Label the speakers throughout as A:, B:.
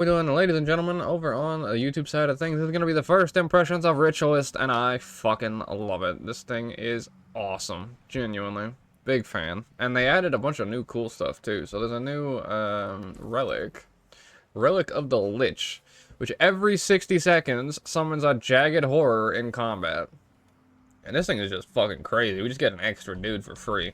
A: We're doing, ladies and gentlemen, over on the YouTube side of things. This is going to be the first impressions of Ritualist, and I fucking love it. This thing is awesome. Genuinely. Big fan. And they added a bunch of new cool stuff, too. So there's a new, relic. Relic of the Lich, which every 60 seconds summons a jagged horror in combat. And this thing is just fucking crazy. We just get an extra dude for free.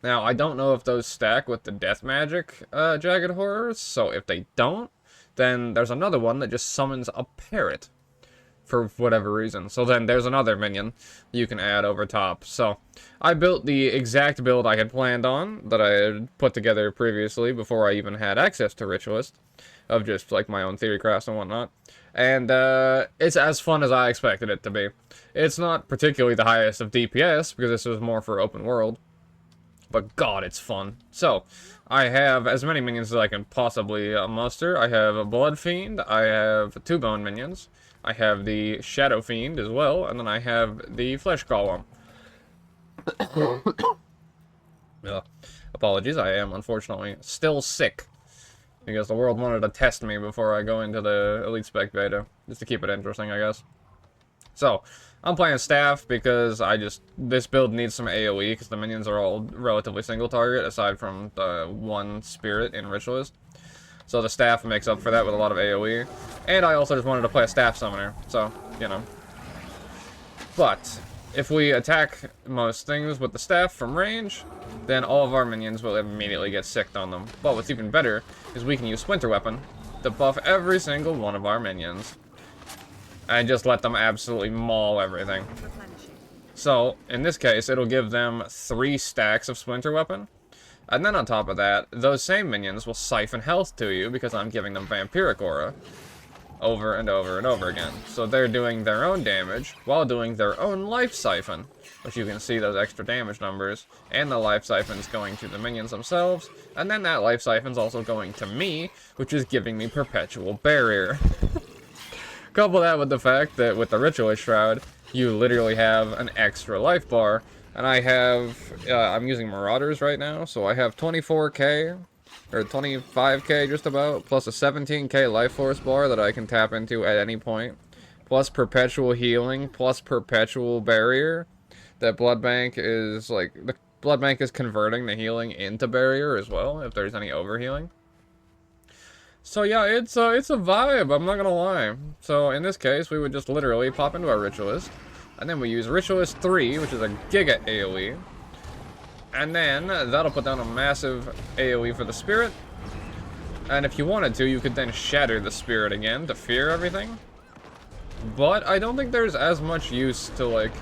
A: Now, I don't know if those stack with the death magic, jagged horrors, so if they don't, then there's another one that just summons a parrot for whatever reason. So then there's another minion you can add over top. So I built the exact build I had planned on, that I had put together previously before I even had access to Ritualist, of just like my own theory crafts and whatnot. And it's as fun as I expected it to be. It's not particularly the highest of DPS, because this was more for open world. But god, it's fun. So, I have as many minions as I can possibly muster. I have a Blood Fiend, I have 2 Bone Minions, I have the Shadow Fiend as well, and then I have the Flesh Golem. Apologies, I am unfortunately still sick. Because the world wanted to test me before I go into the Elite Spec beta. Just to keep it interesting, I guess. So, I'm playing Staff because this build needs some AoE because the minions are all relatively single target aside from the one spirit in Ritualist. So the Staff makes up for that with a lot of AoE. And I also just wanted to play a Staff Summoner, so, you know. But, if we attack most things with the Staff from range, then all of our minions will immediately get sicked on them. But what's even better is we can use Splinter Weapon to buff every single one of our minions. And just let them absolutely maul everything. So, in this case, it'll give them 3 stacks of Splinter Weapon. And then on top of that, those same minions will siphon health to you because I'm giving them Vampiric Aura over and over and over again. So they're doing their own damage while doing their own life siphon, which you can see those extra damage numbers, and the life siphon's going to the minions themselves, and then that life siphon's also going to me, which is giving me perpetual barrier. Couple that with the fact that with the Ritualist Shroud, you literally have an extra life bar, and I have, I'm using Marauders right now, so I have 24k, or 25k just about, plus a 17k life force bar that I can tap into at any point, plus perpetual healing, plus perpetual barrier. That blood bank is, like, the blood bank is converting the healing into barrier as well, if there's any overhealing. So yeah, it's a vibe, I'm not gonna lie. So in this case, we would just literally pop into our Ritualist, and then we use Ritualist 3, which is a Giga AoE. And then, that'll put down a massive AoE for the Spirit. And if you wanted to, you could then shatter the Spirit again to fear everything. But I don't think there's as much use to, like,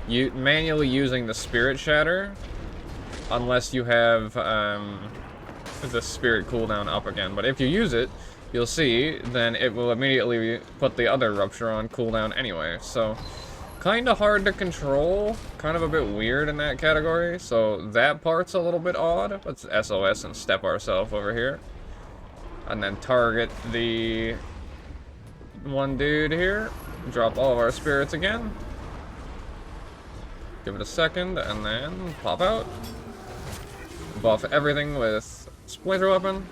A: manually using the Spirit Shatter, unless you have, the Spirit cooldown up again. But if you use it, you'll see, then it will immediately put the other Rupture on cooldown anyway. So, kinda hard to control, kind of a bit weird in that category, so that part's a little bit odd. Let's SOS and step ourselves over here. And then target the one dude here. Drop all of our spirits again. Give it a second, and then pop out. Buff everything with Splinter Weapon.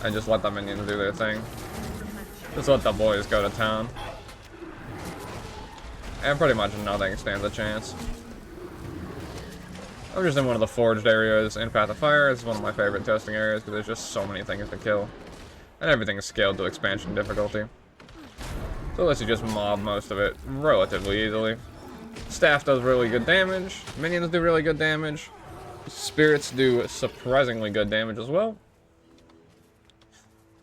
A: And just let the minions do their thing. Just let the boys go to town. And pretty much nothing stands a chance. I'm just in one of the forged areas in Path of Fire. It's one of my favorite testing areas because there's just so many things to kill. And everything is scaled to expansion difficulty. So let's just mob most of it relatively easily. Staff does really good damage. Minions do really good damage. Spirits do surprisingly good damage as well.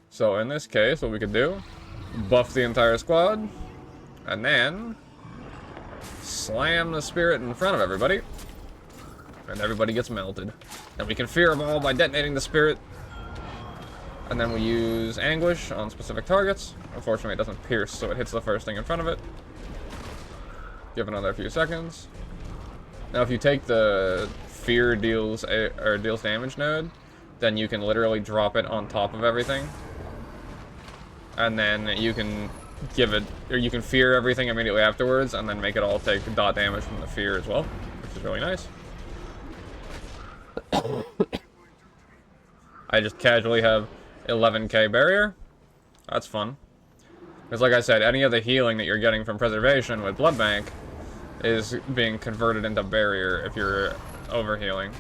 A: So in this case, what we could do, buff the entire squad, and then slam the Spirit in front of everybody, and everybody gets melted. Then we can fear them all by detonating the Spirit, and then we use Anguish on specific targets. Unfortunately, it doesn't pierce, so it hits the first thing in front of it. Give another few seconds. Now, if you take the Fear deals damage node, then you can literally drop it on top of everything, and then you can give it, or you can fear everything immediately afterwards, and then make it all take dot damage from the fear as well, which is really nice. I just casually have 11k barrier. That's fun. Because like I said, any of the healing that you're getting from preservation with Blood Bank is being converted into barrier if you're overhealing.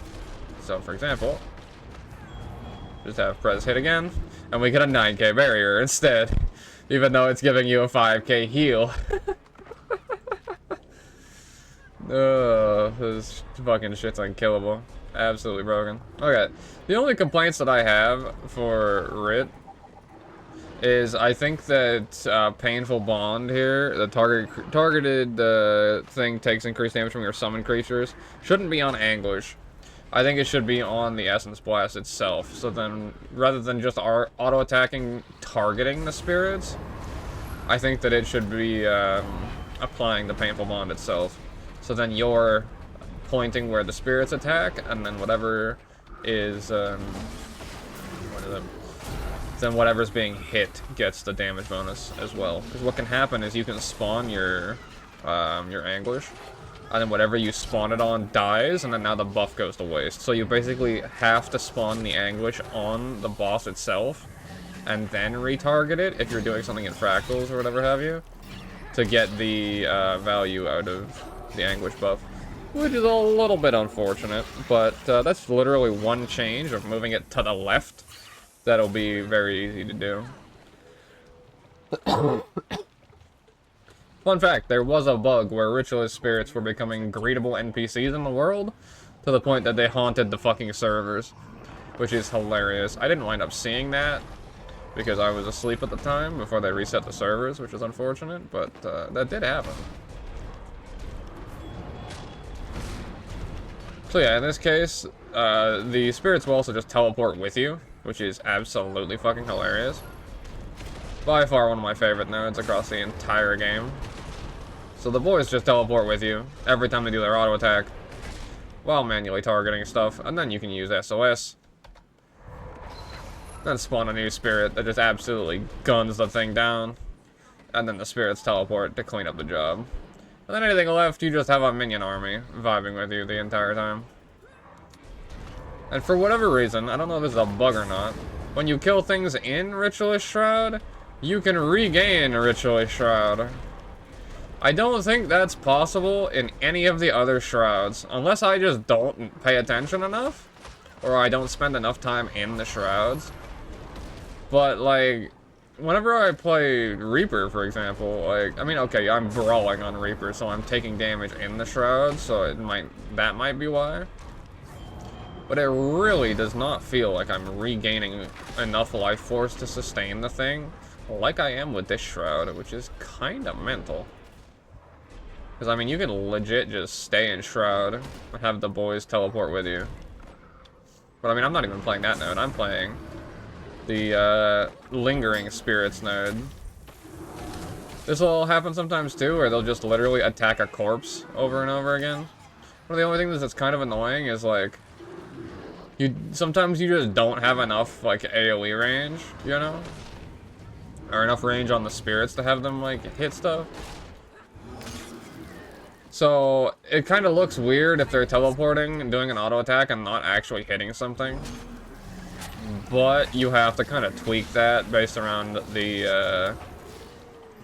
A: So for example, just have Prez hit again, and we get a 9k barrier instead, even though it's giving you a 5k heal. This fucking shit's unkillable. Absolutely broken. Okay, the only complaints that I have for Rit is I think that Painful Bond here, the targeted thing takes increased damage from your summoned creatures, shouldn't be on Anguish. I think it should be on the Essence Blast itself. So then, rather than just auto-attacking, targeting the spirits, I think that it should be applying the Painful Bond itself. So then you're pointing where the spirits attack, and then whatever is, what is it? Then whatever's being hit gets the damage bonus as well. Because what can happen is you can spawn your Anguish, and then whatever you spawn it on dies, and then now the buff goes to waste. So you basically have to spawn the Anguish on the boss itself, and then retarget it if you're doing something in Fractals or whatever have you, to get the value out of the Anguish buff. Which is a little bit unfortunate, but that's literally one change of moving it to the left. That'll be very easy to do. Fun fact, there was a bug where Ritualist spirits were becoming greetable NPCs in the world, to the point that they haunted the fucking servers, which is hilarious. I didn't wind up seeing that, because I was asleep at the time before they reset the servers, which is unfortunate, but that did happen. So yeah, in this case, the spirits will also just teleport with you, which is absolutely fucking hilarious. By far one of my favorite nodes across the entire game. So the boys just teleport with you every time they do their auto attack, while manually targeting stuff, and then you can use SOS. Then spawn a new spirit that just absolutely guns the thing down, and then the spirits teleport to clean up the job. And then anything left, you just have a minion army vibing with you the entire time. And for whatever reason, I don't know if this is a bug or not, when you kill things in Ritualist Shroud, you can regain Ritualist Shroud. I don't think that's possible in any of the other Shrouds, unless I just don't pay attention enough, or I don't spend enough time in the Shrouds. But, like, whenever I play Reaper, for example, like, I mean, okay, I'm brawling on Reaper, so I'm taking damage in the Shroud, so that might be why. But it really does not feel like I'm regaining enough life force to sustain the thing, like I am with this Shroud, which is kinda mental. Because, I mean, you can legit just stay in Shroud and have the boys teleport with you. But, I mean, I'm not even playing that node, I'm playing the Lingering Spirits node. This will happen sometimes too, where they'll just literally attack a corpse over and over again. One of the only things that's kind of annoying is, like, sometimes you just don't have enough, like, AoE range, you know? Or enough range on the spirits to have them, like, hit stuff. So, it kind of looks weird if they're teleporting and doing an auto attack and not actually hitting something. But you have to kind of tweak that based around the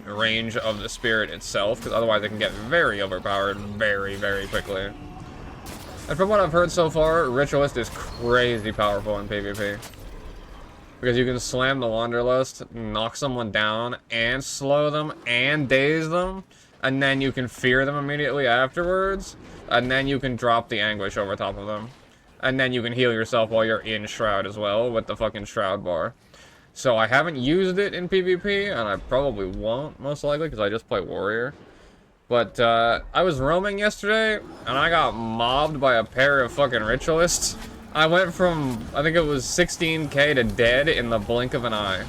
A: range of the spirit itself, because otherwise it can get very overpowered very, very quickly. And from what I've heard so far, Ritualist is crazy powerful in PvP. Because you can slam the Wanderlust, knock someone down, and slow them, and daze them, and then you can fear them immediately afterwards, and then you can drop the Anguish over top of them. And then you can heal yourself while you're in Shroud as well, with the fucking Shroud bar. So I haven't used it in PvP, and I probably won't, most likely, because I just play Warrior. But, I was roaming yesterday, and I got mobbed by a pair of fucking Ritualists. I went from, I think it was 16k to dead in the blink of an eye.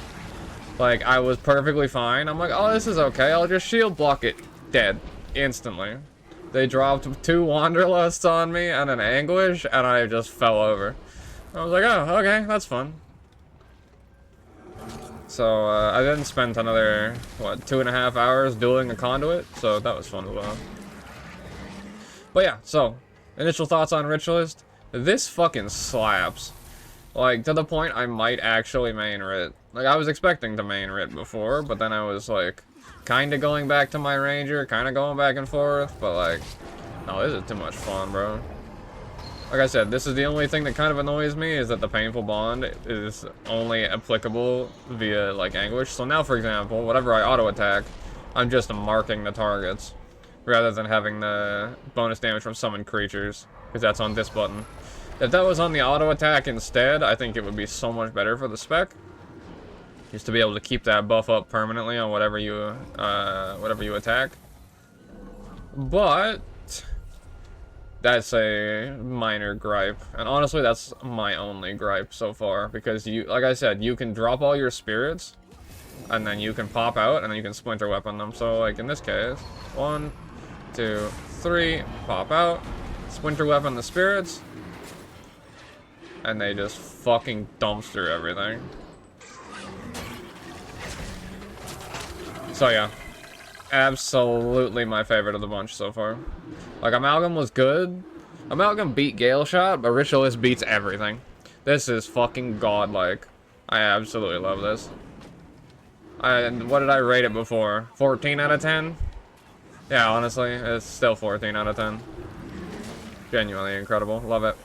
A: Like, I was perfectly fine. I'm like, oh, this is okay, I'll just shield block it. Dead. Instantly. They dropped 2 Wanderlusts on me and an Anguish, and I just fell over. I was like, oh, okay, that's fun. So, I then spent another, what, 2.5 hours dueling a conduit, so that was fun as well. But yeah, so, initial thoughts on Ritualist. This fucking slaps. Like, to the point I might actually main Rit. Like, I was expecting to main Rit before, but then I was, like, kind of going back to my Ranger, kind of going back and forth, but, like, no, this is too much fun, bro. Like I said, this is the only thing that kind of annoys me, is that the Painful Bond is only applicable via, like, Anguish. So now, for example, whatever I auto-attack, I'm just marking the targets, rather than having the bonus damage from summoned creatures, because that's on this button. If that was on the auto-attack instead, I think it would be so much better for the spec. Just to be able to keep that buff up permanently on whatever you attack. But that's a minor gripe, and honestly, that's my only gripe so far, because you, like I said, you can drop all your spirits, and then you can pop out, and then you can splinter weapon them. So, like in this case, 1, 2, 3, pop out, splinter weapon the spirits, and they just fucking dumpster everything. So yeah, absolutely my favorite of the bunch so far. Like, Amalgam was good. Amalgam beat Gale Shot, but Ritualist beats everything. This is fucking godlike. I absolutely love this. What did I rate it before? 14 out of 10? Yeah, honestly, it's still 14 out of 10. Genuinely incredible. Love it.